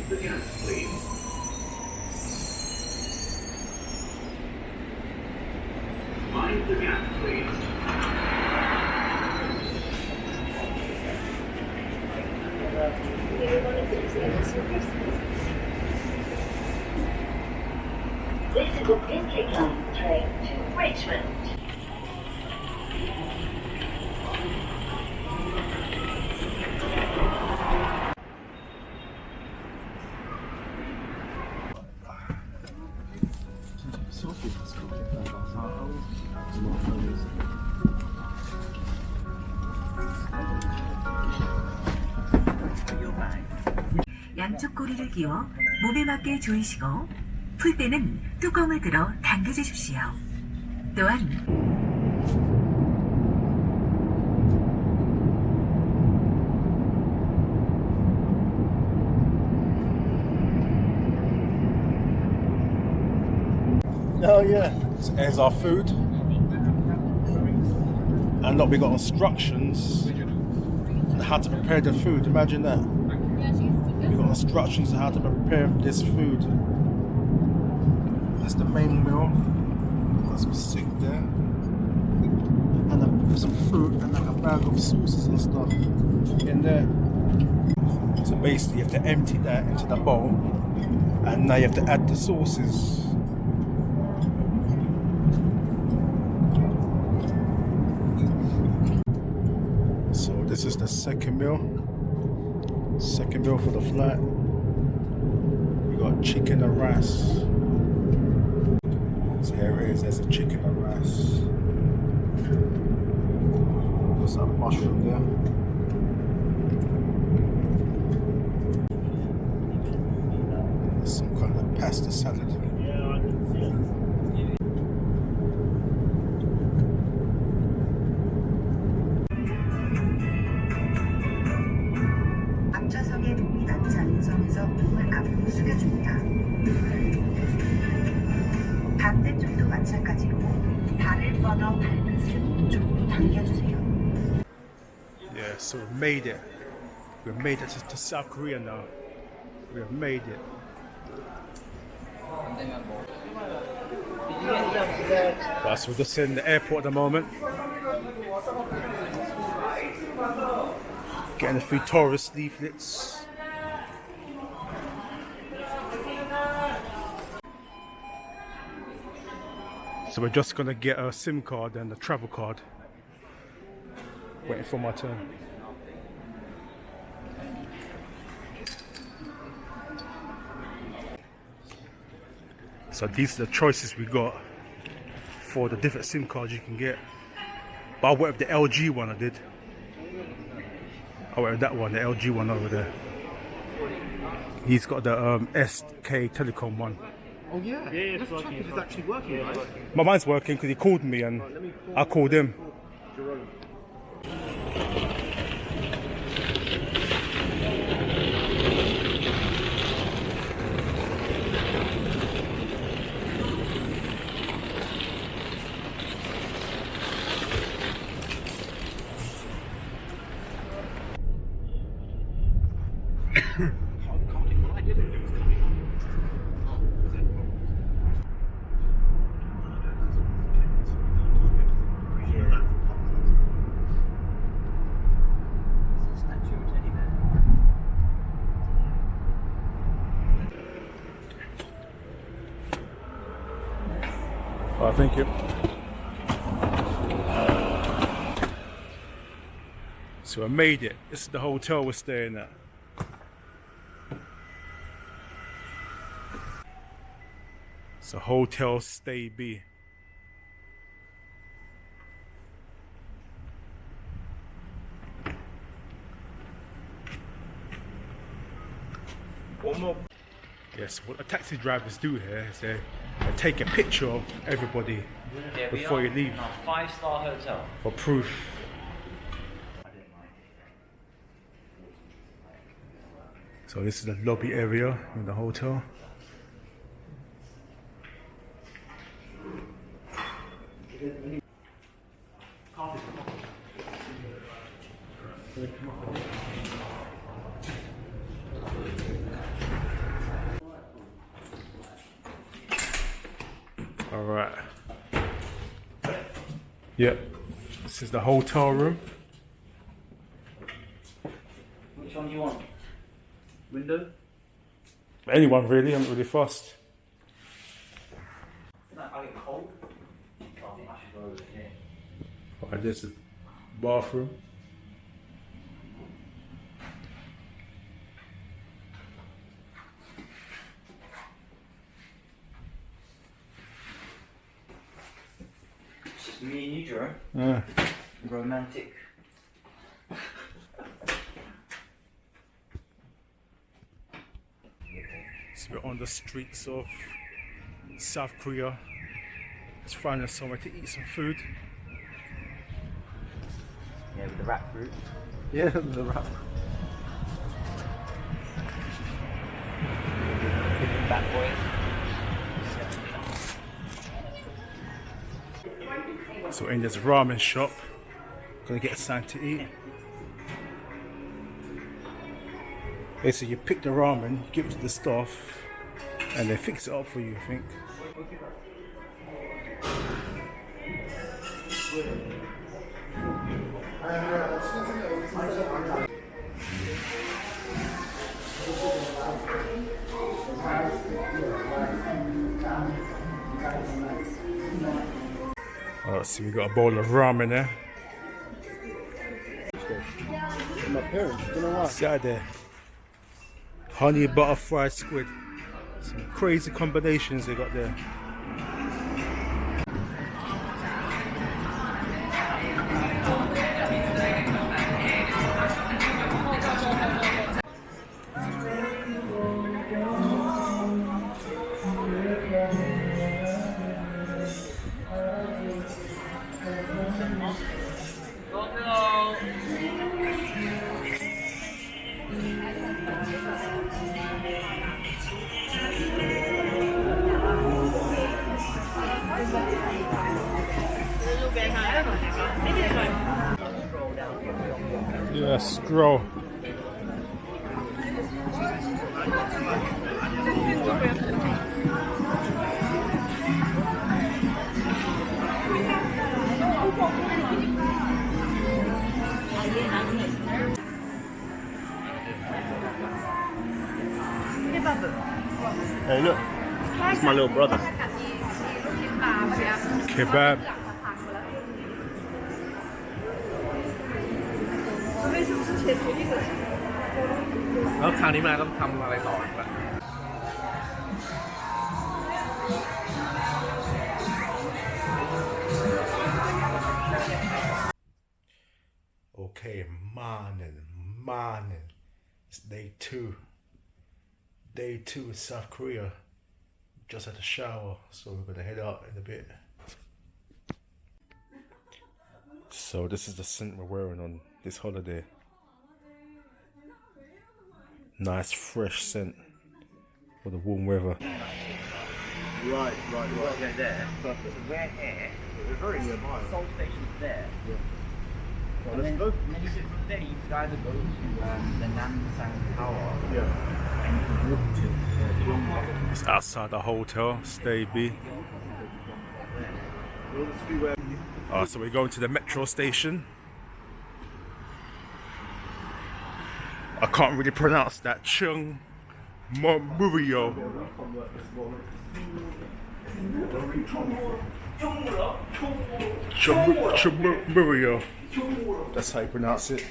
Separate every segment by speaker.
Speaker 1: the gap, please. Mind the gap, please.
Speaker 2: This is a District Line train to Richmond.
Speaker 3: 양쪽 고리를 끼워 몸에 맞게 조이시고 풀 때는 뚜껑을 들어 당겨주십시오. 또한
Speaker 4: Oh yeah, so there's our food. And look, we got instructions on how to prepare the food. Imagine that. We got instructions on how to prepare this food. That's the main meal. Got some soup there. And some fruit and like a bag of sauces and stuff in there. So basically you have to empty that into the bowl and now you have to add the sauces. So this is the second meal for the flight. We got chicken and rice. So here it is, there's a chicken and rice. There's some mushroom there. There's some kind of pasta salad.
Speaker 3: 앞좌석에 동이 닿지 않는 선에서 몸을 앞으로 숙여줍니다. 반대쪽도 마찬가지로 발을 뻗어 발끝을 쪽으로 당겨주세요.
Speaker 4: Yeah, so we made it. We made it to South Korea now. We have made it. Right, so we're just in the airport at the moment. Getting a few tourist leaflets. So we're just gonna get a SIM card and a travel card. Waiting for my turn. So these are the choices we got for the different SIM cards you can get. But I went with the LG one, I did. I went with that one, the LG one over there. He's got the SK Telecom one.
Speaker 5: Oh yeah, let's check if it's actually working, right?
Speaker 4: My mine's working because he called me and I called him.
Speaker 5: Jerome.
Speaker 4: Oh, thank you. So I made it. This is the hotel we're staying at. It's a Hotel Stay B.
Speaker 5: One more.
Speaker 4: Yes, what the taxi drivers do here is they take a picture of everybody before you leave.
Speaker 6: 5-star hotel.
Speaker 4: For proof. So this is the lobby area in the hotel. Alright. Yep. This is the hotel room.
Speaker 6: Which one do you want? Window?
Speaker 4: Anyone really, I'm not really fussed.
Speaker 6: I get cold. I think I should go over here.
Speaker 4: Alright, there's a bathroom.
Speaker 6: It's just me and you, Jerome.
Speaker 4: Yeah.
Speaker 6: Romantic.
Speaker 4: So we're on the streets of South Korea. Just finding somewhere to eat some food.
Speaker 6: Yeah, with the rat fruit.
Speaker 5: Yeah, the wrap.
Speaker 6: Bad boys.
Speaker 4: So we're in this ramen shop. Gonna get something to eat. Basically, you pick the ramen, give it to the staff, and they fix it up for you, I think. Alright, so we got a bowl of ramen there.
Speaker 5: My parents, you know what?
Speaker 4: See out there. Honey butter fried squid. Some crazy combinations they got there. Yeah, scroll.
Speaker 5: Hey, look. It's my little brother.
Speaker 4: Kebab.
Speaker 5: แล้วคราวนี้มาต้องทำอะไรต่ออีกล่ะ
Speaker 4: Okay, morning. It's day 2. Day 2 in South Korea. Just had a shower, so we're gonna head out in a bit. So this is the scent we're wearing on this holiday. Nice fresh scent for the warm weather.
Speaker 5: Right.
Speaker 6: Go there. Perfect. So we're here.
Speaker 5: We're very nearby.
Speaker 6: Seoul station's there.
Speaker 5: Well,
Speaker 6: And
Speaker 5: let's
Speaker 6: then,
Speaker 5: go.
Speaker 6: and then you sit from there, you could either go to the Nansang Tower
Speaker 5: Yeah.
Speaker 6: and you could walk to Gyeonggi.
Speaker 4: It's outside the hotel, stay B.
Speaker 5: Well, let's do where
Speaker 4: So we're going to the metro station. I can't really pronounce that. Chung Murio. Murio. That's how you pronounce it.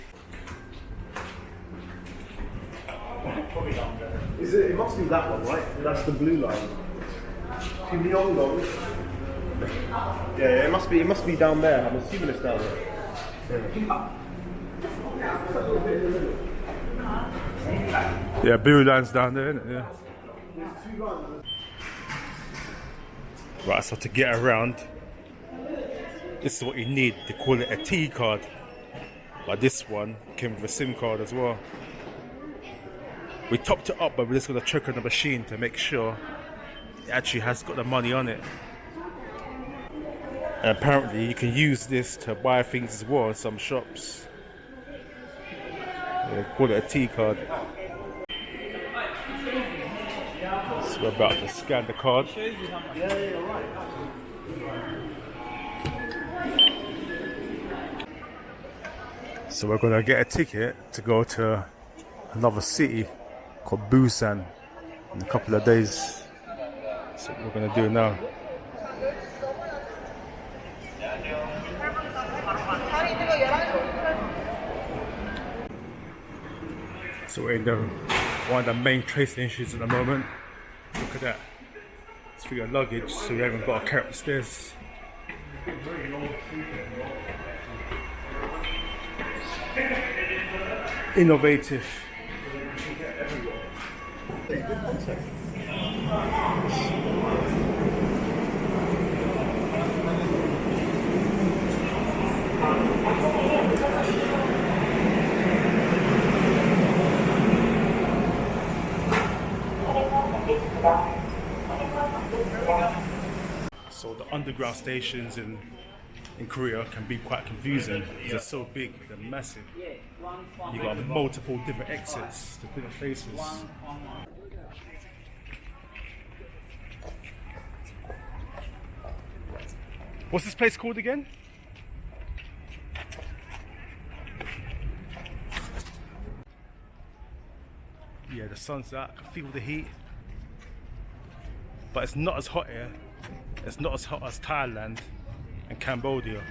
Speaker 5: Is it? It must be that one, right? That's the blue line. Kimyongdong. Yeah, it must be. It must be down there. I'm assuming it's down there.
Speaker 4: Yeah, blue line's down there, isn't it? Yeah. Right, so to get around, this is what you need. They call it a T card. But this one came with a SIM card as well. We topped it up, but we're just going to check on the machine to make sure it actually has got the money on it. And apparently you can use this to buy things as well in some shops. They call it a T card. So we're about to scan the card. So we're gonna get a ticket to go to another city called Busan in a couple of days. That's what we're gonna do now. So we're in one of the main train stations at the moment. Look at that. It's for your luggage, so you haven't got to carry up the stairs. Innovative. So the underground stations in Korea can be quite confusing. They're so big, they're massive. You got multiple different exits to different places. What's this place called again? Yeah, the sun's out, I can feel the heat. But it's not as hot here. It's not as hot as Thailand and Cambodia.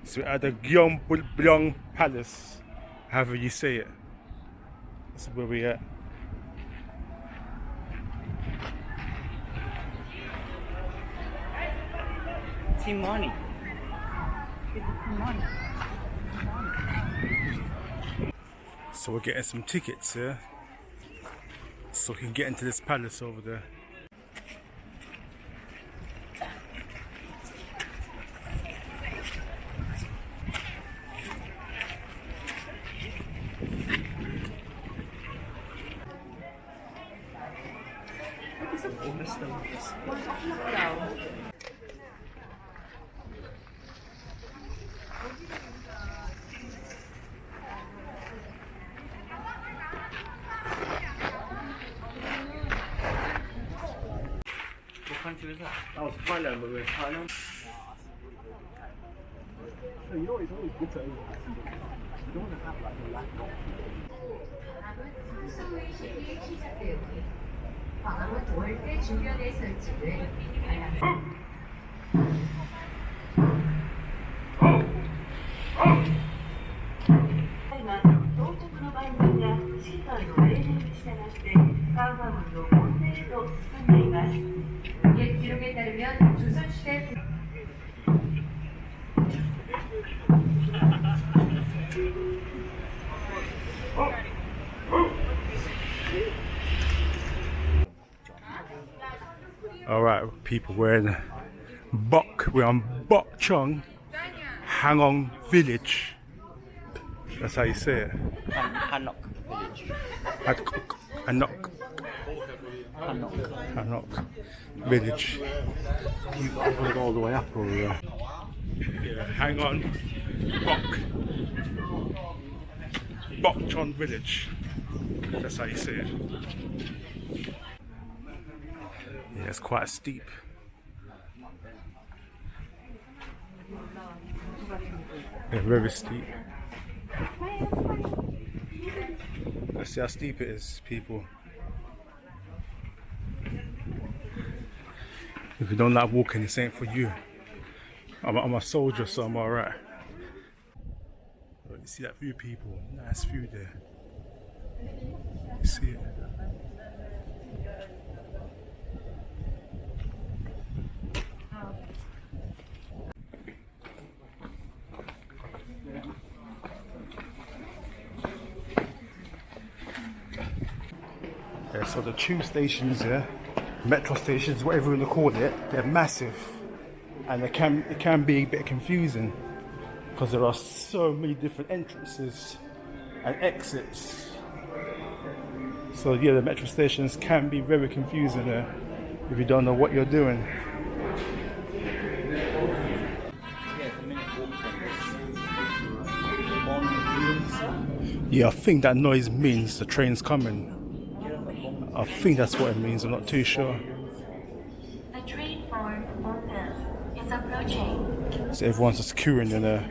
Speaker 4: So we're at the Gyeongbokgung Palace, however you say it. That's where we're at.
Speaker 6: Team money.
Speaker 4: So we're getting some tickets here, so we can get into this palace over there.
Speaker 6: What country is that?
Speaker 5: That was Thailand, but we're in Thailand. So you know it's always good to overseas. You don't want to have like a lack of.
Speaker 2: 광화문 월대 주변에 설치된 알람. 옛 기록에 따르면 조선시대
Speaker 4: Alright, people, we're in we're on Bokchong Hangong Village. That's how you say it.
Speaker 6: Hanok village.
Speaker 4: Hanok Village.
Speaker 5: You want to go all the way up or?
Speaker 4: Yeah, hang on. Bokchong Village. That's how you say it. Yeah, it's quite steep. Yeah, very steep. Let's see how steep it is, people. If you don't like walking, this ain't for you. I'm a soldier, so I'm alright. You see that view, people? Nice view there. You see it? Yeah, so the tube stations here, metro stations, whatever you want to call it, they're massive, and it can be a bit confusing because there are so many different entrances and exits. So yeah, the metro stations can be very confusing there if you don't know what you're doing. Yeah, I think that noise means the train's coming. I think that's what it means, I'm not too sure.
Speaker 2: The train for Open is approaching.
Speaker 4: So everyone's just queuing in a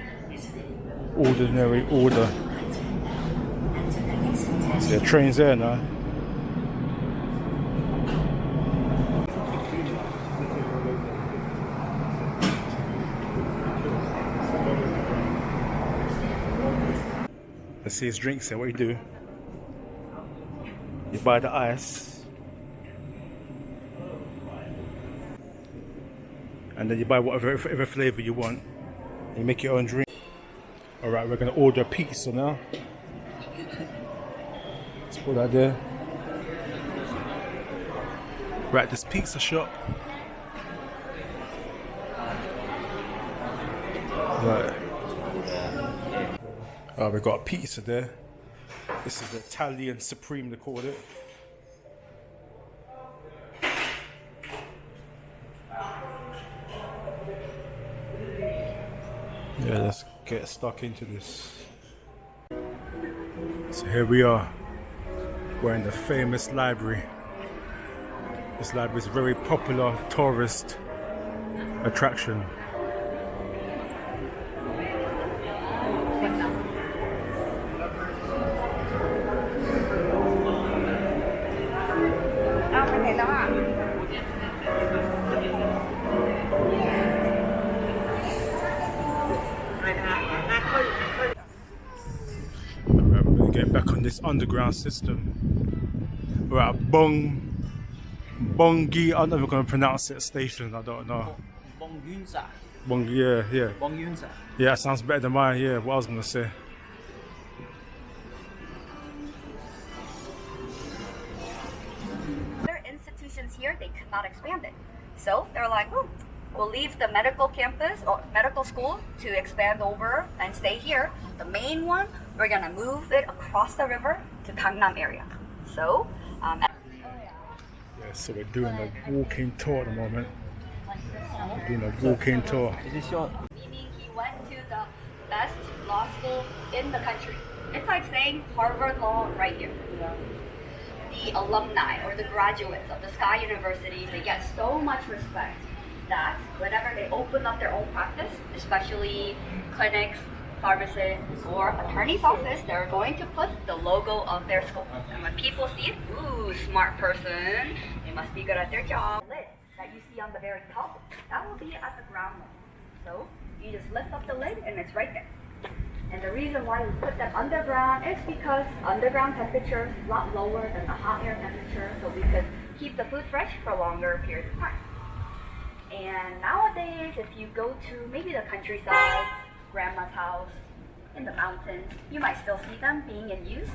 Speaker 4: ordinary order. So the train's there now. Let's see his drinks here. What you do? You buy the ice, and then you buy whatever flavor you want. And you make your own drink. All right, we're gonna order a pizza now. Let's put that there. We're at this pizza shop. Right. Oh, we got a pizza there. This is the Italian Supreme, they call it. Yeah, let's get stuck into this. So here we are. We're in the famous library. This library is a very popular tourist attraction. Alright, we're gonna get back on this underground system. We're at Bongi, I don't know if I'm gonna pronounce it, station, I don't know. Bongi, yeah. Yeah, that sounds better than mine, yeah, what I was gonna say.
Speaker 7: Other institutions here, they could not expand it. So they're like, oh, we'll leave the medical campus or medical school to expand over and stay here. The main one, we're gonna move it across the river to Gangnam area. So,
Speaker 4: Yeah, so we're doing a walking tour at the moment. We're doing a walking tour.
Speaker 7: meaning he went to the best law school in the country. It's like saying Harvard Law right here. The alumni or the graduates of the Sky University, they get so much respect that whenever they open up their own practice, especially clinics, pharmacists, or attorney's office, they're going to put the logo of their school. And when people see it, ooh, smart person, they must be good at their job. The lid that you see on the very top, that will be at the ground level. So you just lift up the lid and it's right there. And the reason why we put them underground is because underground temperature is a lot lower than the hot air temperature, so we could keep the food fresh for a longer period of time. And nowadays, if you go to maybe the countryside, grandma's house, in the mountains, you might still see them being in use.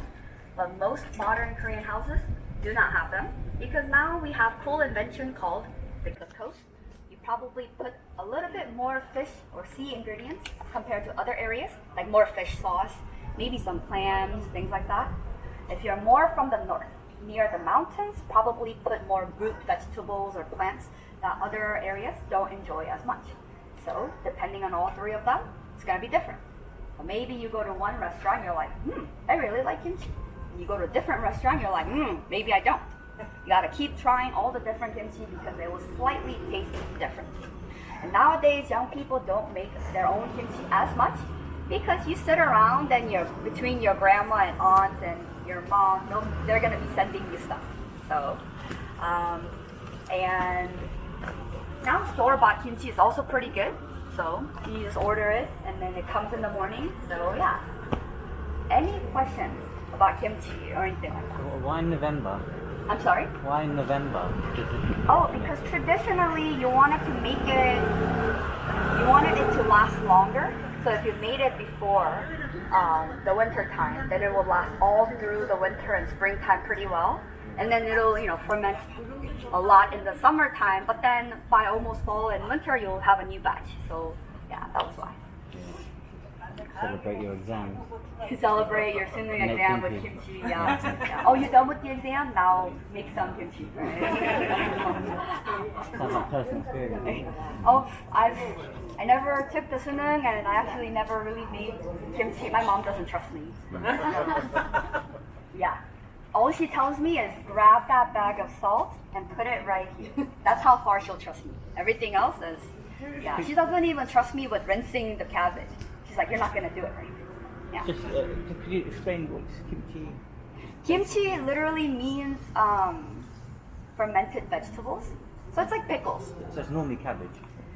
Speaker 7: But most modern Korean houses do not have them because now we have cool invention called the coast. You probably put a little bit more fish or sea ingredients compared to other areas, like more fish sauce, maybe some clams, things like that. If you're more from the north, near the mountains, probably put more root vegetables or plants that other areas don't enjoy as much. So depending on all three of them, it's gonna be different. Or maybe you go to one restaurant, you're like, I really like kimchi. You go to a different restaurant, you're like, maybe I don't. You gotta keep trying all the different kimchi because they will slightly taste different. And nowadays, young people don't make their own kimchi as much because you sit around and you're between your grandma and aunt and your mom, they're gonna be sending you stuff. So, and now store-bought kimchi is also pretty good. So you just order it and then it comes in the morning. So yeah. Any questions about kimchi or anything like that?
Speaker 6: Why in November?
Speaker 7: I'm sorry?
Speaker 6: Why in November?
Speaker 7: Oh, because traditionally you wanted to make it, you wanted it to last longer. So if you made it before the winter time, then it will last all through the winter and springtime pretty well. And then it'll, ferment a lot in the summertime, but then by almost fall and winter, you'll have a new batch. So yeah, that was why.
Speaker 6: celebrate your exam.
Speaker 7: To celebrate your swimming
Speaker 6: Make
Speaker 7: exam with
Speaker 6: kimchi.
Speaker 7: kimchi. Yeah. Yeah. Oh, you're done with the exam? Now make some kimchi, right?
Speaker 6: Sounds like personal experience.
Speaker 7: Oh, I never took the swimming and I actually never really made kimchi. My mom doesn't trust me. Yeah. All she tells me is grab that bag of salt and put it right here. That's how far she'll trust me. Everything else is, yeah. She doesn't even trust me with rinsing the cabbage. She's like, you're not gonna do it right. Yeah.
Speaker 6: Just could you explain what's kimchi?
Speaker 7: Kimchi literally means fermented vegetables. So it's like pickles.
Speaker 6: So it's normally cabbage.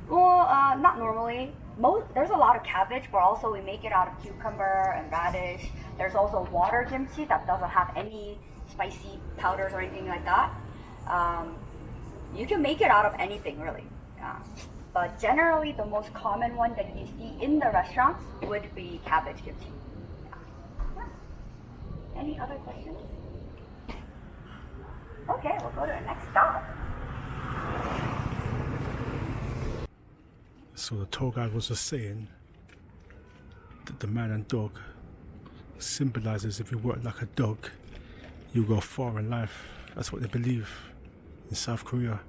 Speaker 7: Well, not normally. There's a lot of cabbage, but also we make it out of cucumber and radish. There's also water kimchi that doesn't have any spicy powders or anything like that. You can make it out of anything, really. Yeah. But generally, the most common one that you see in the restaurants would be cabbage kimchi. Yeah. Any other questions? Okay, we'll go to the next stop.
Speaker 4: So the tour guide was just saying that the man and dog symbolizes if you work like a dog, you go far in life. That's what they believe in South Korea.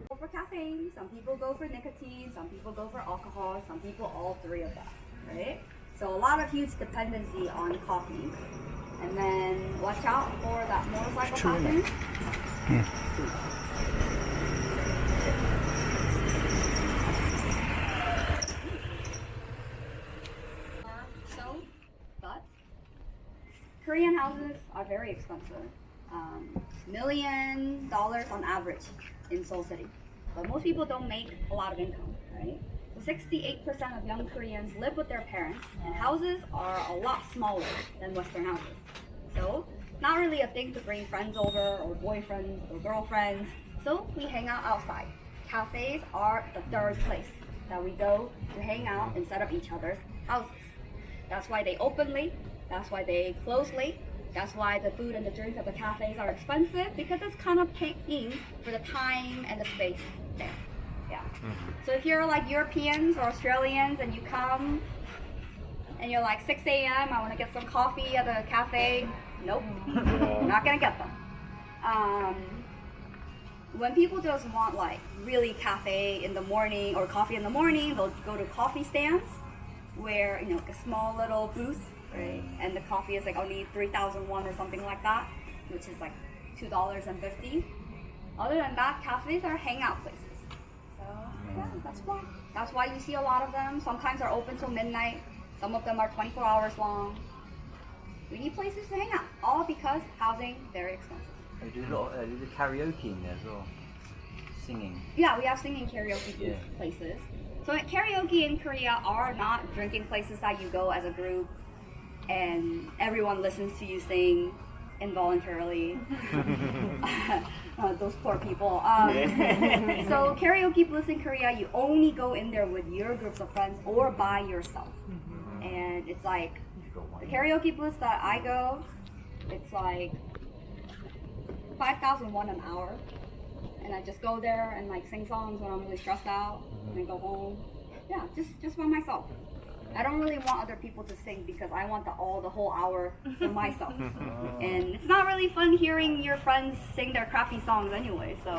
Speaker 7: Go for caffeine, some people go for nicotine, some people go for alcohol, some people all three of that, right? So a lot of huge dependency on coffee. And then watch out for that motorcycle passing. But Korean houses are very expensive. $1 million on average in Seoul City. But most people don't make a lot of income, right? So 68% of young Koreans live with their parents, and houses are a lot smaller than Western houses. So not really a thing to bring friends over or boyfriends or girlfriends. So we hang out outside. Cafes are the third place that we go to hang out instead of each other's houses. That's why they open late. That's why they close late. That's why the food and the drinks at the cafes are expensive, because it's kind of paying for the time and the space there. Yeah. So if you're like Europeans or Australians and you come and you're like 6 a.m., I want to get some coffee at the cafe. Nope, you're not gonna get them. When people just want like really cafe in the morning or coffee in the morning, they'll go to coffee stands where, you know, a small little booth, right? And the coffee is like only 3,000 won or something like that, which is like $2.50. Other than that, cafes are hangout places. So yeah, that's why you see a lot of them. Sometimes are open till midnight. Some of them are 24 hours long. We need places to hang out, all because housing very expensive.
Speaker 6: They do a lot of karaoke in there as well. Singing.
Speaker 7: Yeah, we have singing karaoke places. So karaoke in Korea are not drinking places that you go as a group and everyone listens to you sing involuntarily. Those poor people. So karaoke booths in Korea, you only go in there with your groups of friends or by yourself. And it's like, the karaoke booths that I go, it's like 5,000 won an hour. And I just go there and like sing songs when I'm really stressed out and then go home. Yeah, just by myself. I don't really want other people to sing because I want the whole hour for myself. And it's not really fun hearing your friends sing their crappy songs anyway. So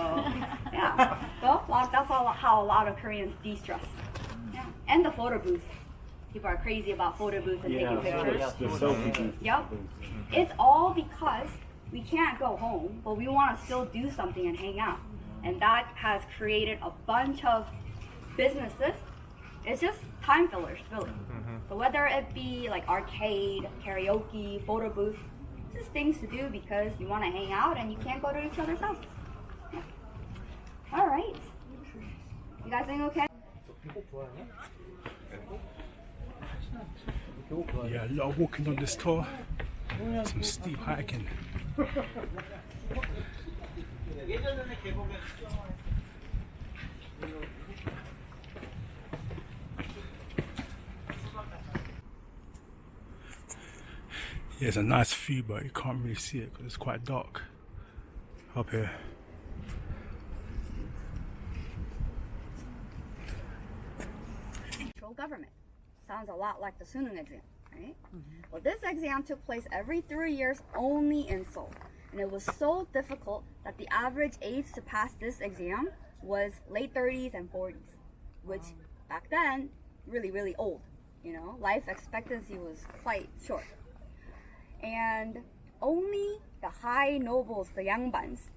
Speaker 7: yeah, well, that's how a lot of Koreans de-stress. Yeah, and the photo booth. People are crazy about photo booths and taking pictures.
Speaker 5: The selfie booth.
Speaker 7: Yep. It's all because we can't go home, but we want to still do something and hang out. And that has created a bunch of businesses. It's just time fillers, really. So whether it be like arcade, karaoke, photo booth, just things to do because you want to hang out and you can't go to each other's houses. Yeah. All right. You guys doing okay?
Speaker 4: Yeah, a lot of walking on this tour. Some steep hiking. Yeah, it's a nice view, but you can't really see it because it's quite dark up here.
Speaker 7: Control government. Sounds a lot like the Sunung exam, right? Well, this exam took place every 3 years only in Seoul. And it was so difficult that the average age to pass this exam was late 30s and 40s, which back then, really, really old. You know, life expectancy was quite short. And only the high nobles, the yangbans,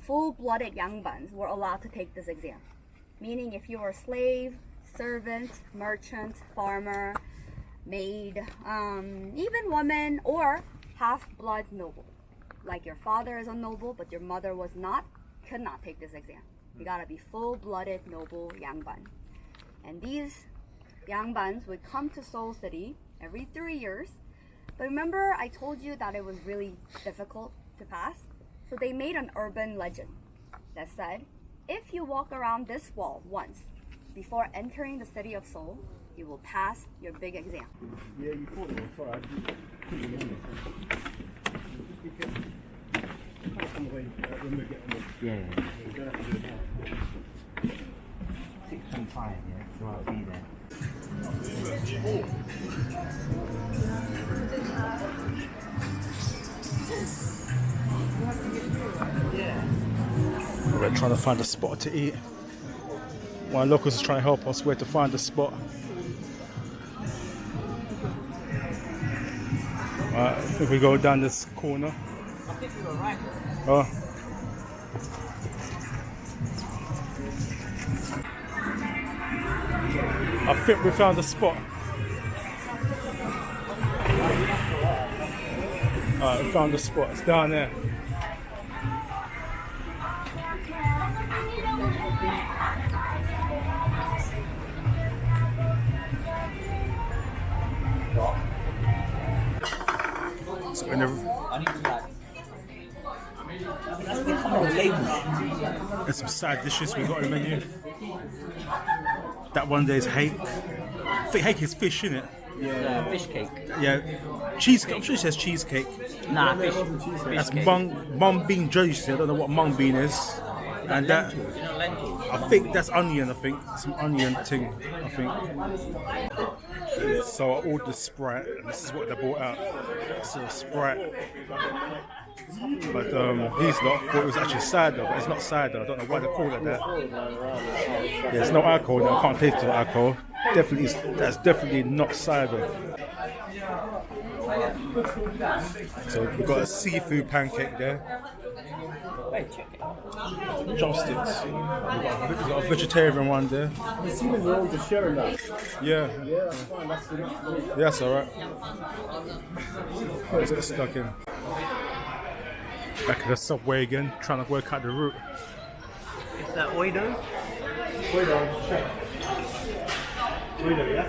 Speaker 7: full-blooded yangbans, were allowed to take this exam. Meaning if you were a slave, servant, merchant, farmer, maid, even woman, or half-blood noble. Like your father is a noble, but your mother was not, could not take this exam. You gotta be full-blooded noble yangban. And these yangbans would come to Seoul City every 3 years. But remember I told you that it was really difficult to pass? So they made an urban legend that said, if you walk around this wall once before entering the city of Seoul, you will pass your big exam.
Speaker 5: Yeah, you caught it. Sorry, I didn't put it in there. Come away when we get on the...
Speaker 6: Yeah.
Speaker 5: You don't have to do it now.
Speaker 6: 6:25, yeah, so I'll be there.
Speaker 4: We're trying to find a spot to eat. One locals is trying to help us where to find a spot. I think we go down this corner.
Speaker 6: I think we were right.
Speaker 4: Oh. I think we found a spot. Alright, we found a spot. It's down there. So in the,
Speaker 6: I need to like. That's the kind of label.
Speaker 4: there's some side dishes we got on the menu. That one there's hake. I think hake is fish, isn't it?
Speaker 6: Yeah, fish cake.
Speaker 4: Yeah. Cheesecake. I'm sure it says cheesecake.
Speaker 6: Nah, fish.
Speaker 4: That's
Speaker 6: cake.
Speaker 4: mung bean juice. I don't know what mung bean is. And that,
Speaker 6: You know, lentils.
Speaker 4: I think that's onion. I think some onion thing. I think. So I ordered Sprite, and this is what they brought out. So Sprite. But these lot thought it was actually cider, but it's not cider. I don't know why they call it that. Yeah, there's no alcohol. Now. I can't taste the alcohol. That's definitely not cider. So we've got a seafood pancake there.
Speaker 6: Wait, check it.
Speaker 4: Chopsticks. We've got a vegetarian one there.
Speaker 5: Assuming we're all just sharing that.
Speaker 4: Yeah.
Speaker 5: Yeah, that's fine. That's the next one.
Speaker 4: Yeah, that's alright. Let's get stuck in. Back at the subway again, trying to work out the route.
Speaker 6: It's the oido.
Speaker 5: Wait on, check. Wait on, yeah?